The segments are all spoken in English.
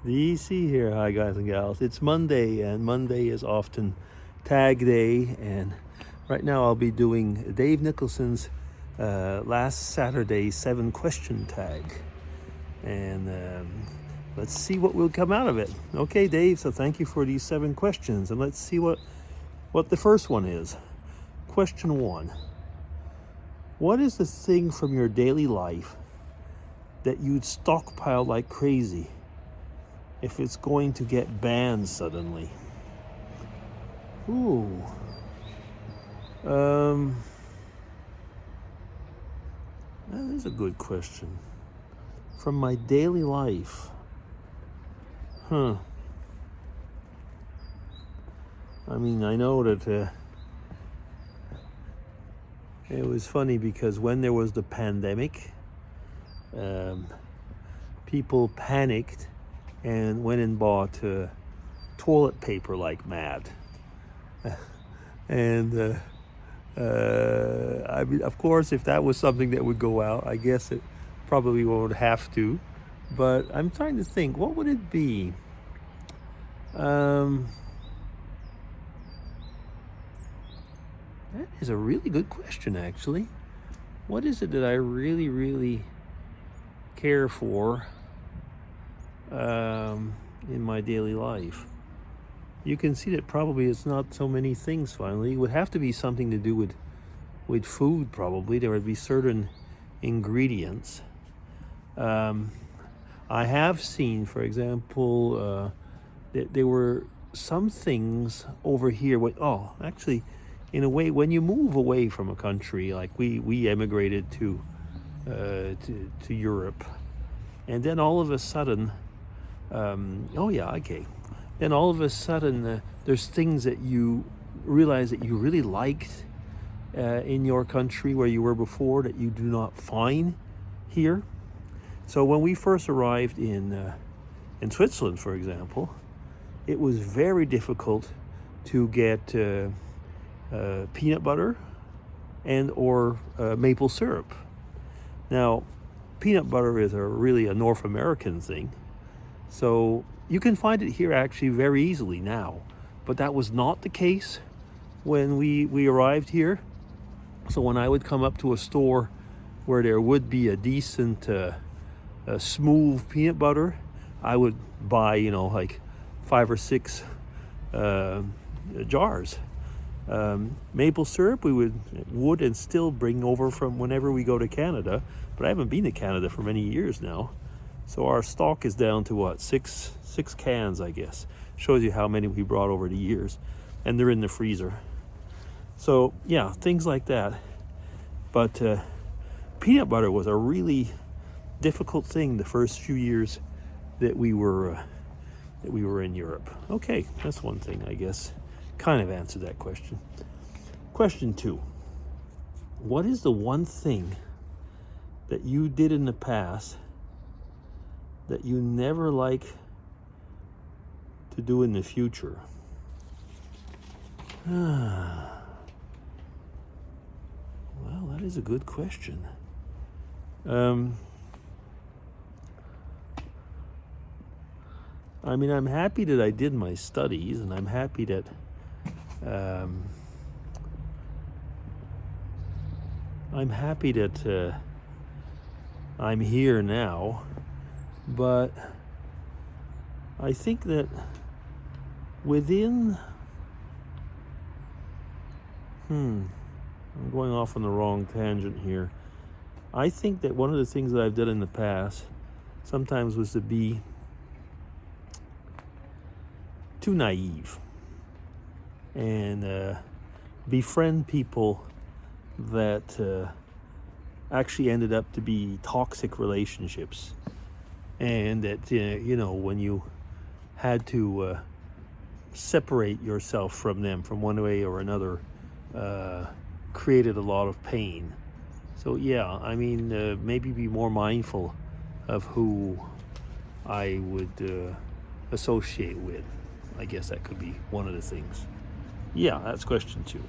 DC here. Hi, guys and gals. It's Monday, and Monday is often Tag Day. And right now I'll be doing Dave Nicholson's last Saturday 7-question tag. And let's see what will come out of it. Okay, Dave, so thank you for these 7 questions. And let's see what the first one is. Question 1. What is the thing from your daily life that you'd stockpile like crazy if it's going to get banned suddenly? Ooh. That is a good question. From my daily life. I mean, I know that it was funny because when there was the pandemic, people panicked and went and bought toilet paper like mad. And I mean, of course, if that was something that would go out, I guess it probably won't have to. But I'm trying to think, what would it be? That is a really good question, actually. What is it that I really, really care for in my daily life? You can see that probably it's not so many things finally. It would have to be something to do with food, probably. There would be certain ingredients. I have seen, for example, that there were some things over here. Actually, in a way, when you move away from a country, like we emigrated to Europe, and then all of a sudden, then all of a sudden, there's things that you realize that you really liked in your country where you were before that you do not find here. So when we first arrived in Switzerland, for example, it was very difficult to get peanut butter and or maple syrup. Now, peanut butter is really a North American thing, so you can find it here actually very easily now, but that was not the case when we arrived here. So when I would come up to a store where there would be a decent smooth peanut butter, I would buy like 5 or 6 jars. Maple syrup we would and still bring over from whenever we go to Canada, but I haven't been to Canada for many years now, so our stock is down to what, six cans, I guess. Shows you how many we brought over the years, and they're in the freezer. So yeah, things like that. But peanut butter was a really difficult thing the first few years that we were in Europe. Okay, that's one thing, I guess. Kind of answered that question. Question 2. What is the one thing that you did in the past that you never like to do in the future? Well, that is a good question. I mean, I'm happy that I did my studies, and I'm happy that I'm here now, but I think that within I'm going off on the wrong tangent here. I think that one of the things that I've done in the past sometimes was to be too naive and befriend people that actually ended up to be toxic relationships, and that when you had to separate yourself from them from one way or another, created a lot of pain. So yeah, I mean, maybe be more mindful of who I would associate with. I guess that could be one of the things. Yeah, that's question 2.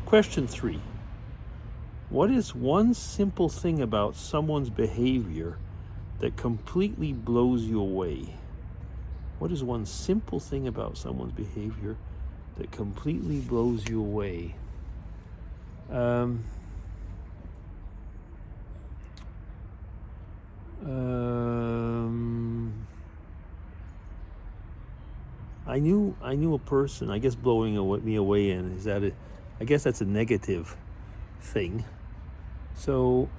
Question 3. What is one simple thing about someone's behavior that completely blows you away? What is one simple thing about someone's behavior that completely blows you away? Um, I knew a person. I guess blowing me away in is that I guess that's a negative thing. So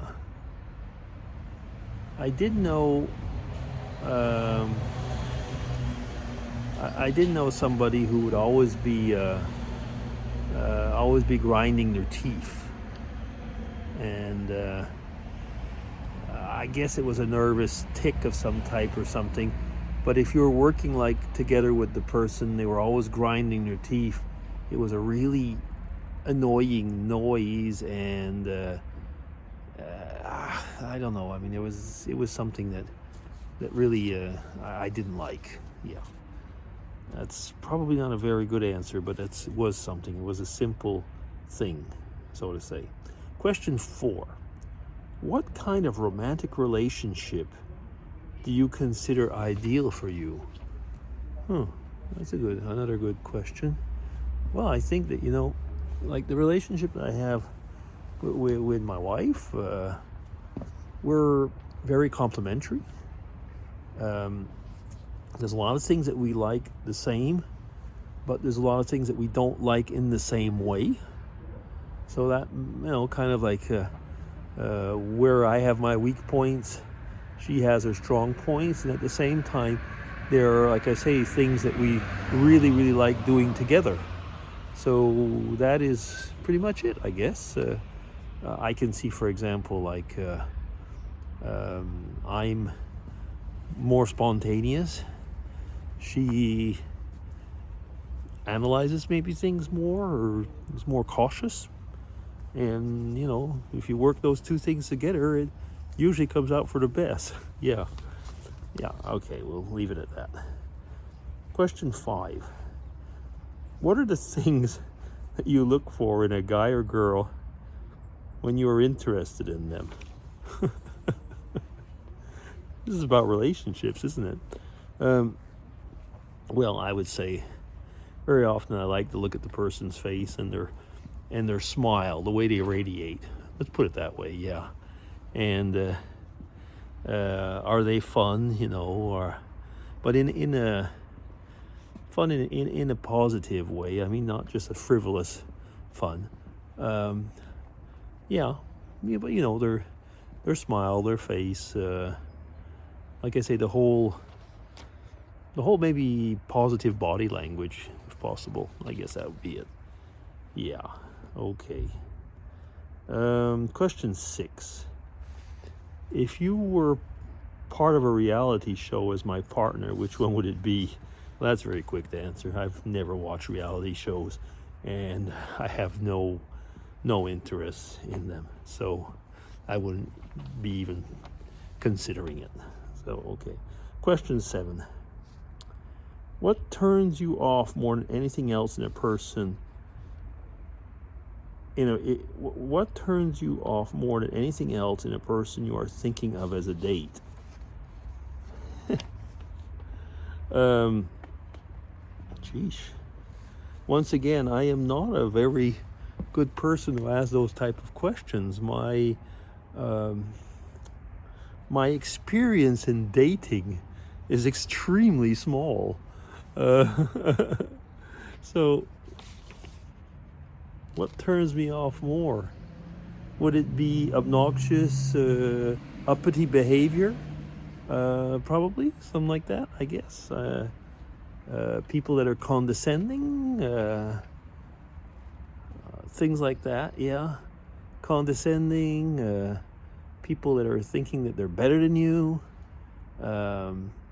I did know. I did know somebody who would always be grinding their teeth, and I guess it was a nervous tick of some type or something. But if you were working like together with the person, they were always grinding their teeth. It was a really annoying noise, and I don't know. I mean, it was something that really I didn't like. Yeah, that's probably not a very good answer, but it was something. It was a simple thing, so to say. Question 4. What kind of romantic relationship do you consider ideal for you? That's another good question. Well, I think that, like the relationship that I have with my wife, we're very complementary. There's a lot of things that we like the same, but there's a lot of things that we don't like in the same way. So that, kind of like where I have my weak points, she has her strong points, and at the same time, there are, like I say, things that we really, really like doing together. So that is pretty much it, I guess. I can see, for example, like I'm more spontaneous. She analyzes maybe things more, or is more cautious. And, if you work those two things together, it usually comes out for the best. Yeah, okay, we'll leave it at that. Question 5. What are the things that you look for in a guy or girl when you are interested in them? This is about relationships, isn't it? Well, I would say very often I like to look at the person's face and their smile, the way they radiate. Let's put it that way, yeah. And are they fun, but in a fun in a positive way. I mean, not just a frivolous fun. Yeah, but their smile, their face, like I say, the whole maybe positive body language, if possible. I guess that would be it. Yeah. Okay. Question 6. If you were part of a reality show as my partner, which one would it be? Well, that's very quick to answer. I've never watched reality shows, and I have no interest in them, so I wouldn't be even considering it. So, okay. Question 7. What turns you off more than anything else in a person? What turns you off more than anything else in a person you are thinking of as a date? Geesh. Once again, I am not a very good person who asks those type of questions. My experience in dating is extremely small. So what turns me off more? Would it be obnoxious, uppity behavior? Probably, something like that, I guess. People that are condescending, things like that, yeah. Condescending, people that are thinking that they're better than you,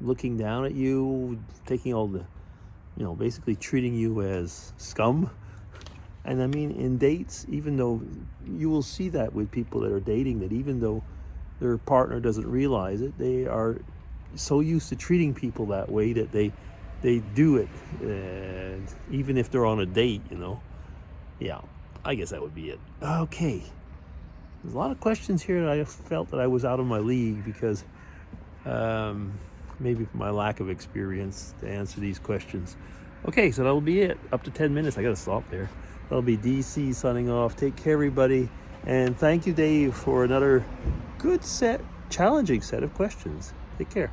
looking down at you, taking all the, basically treating you as scum. And I mean, in dates, even though you will see that with people that are dating, that even though their partner doesn't realize it, they are so used to treating people that way that they do it, even if they're on a date, Yeah, I guess that would be it. Okay. There's a lot of questions here that I felt that I was out of my league because maybe my lack of experience to answer these questions. Okay, so that'll be it. Up to 10 minutes. I gotta stop there. That'll be DC signing off. Take care, everybody. And thank you, Dave, for another good challenging set of questions. Take care.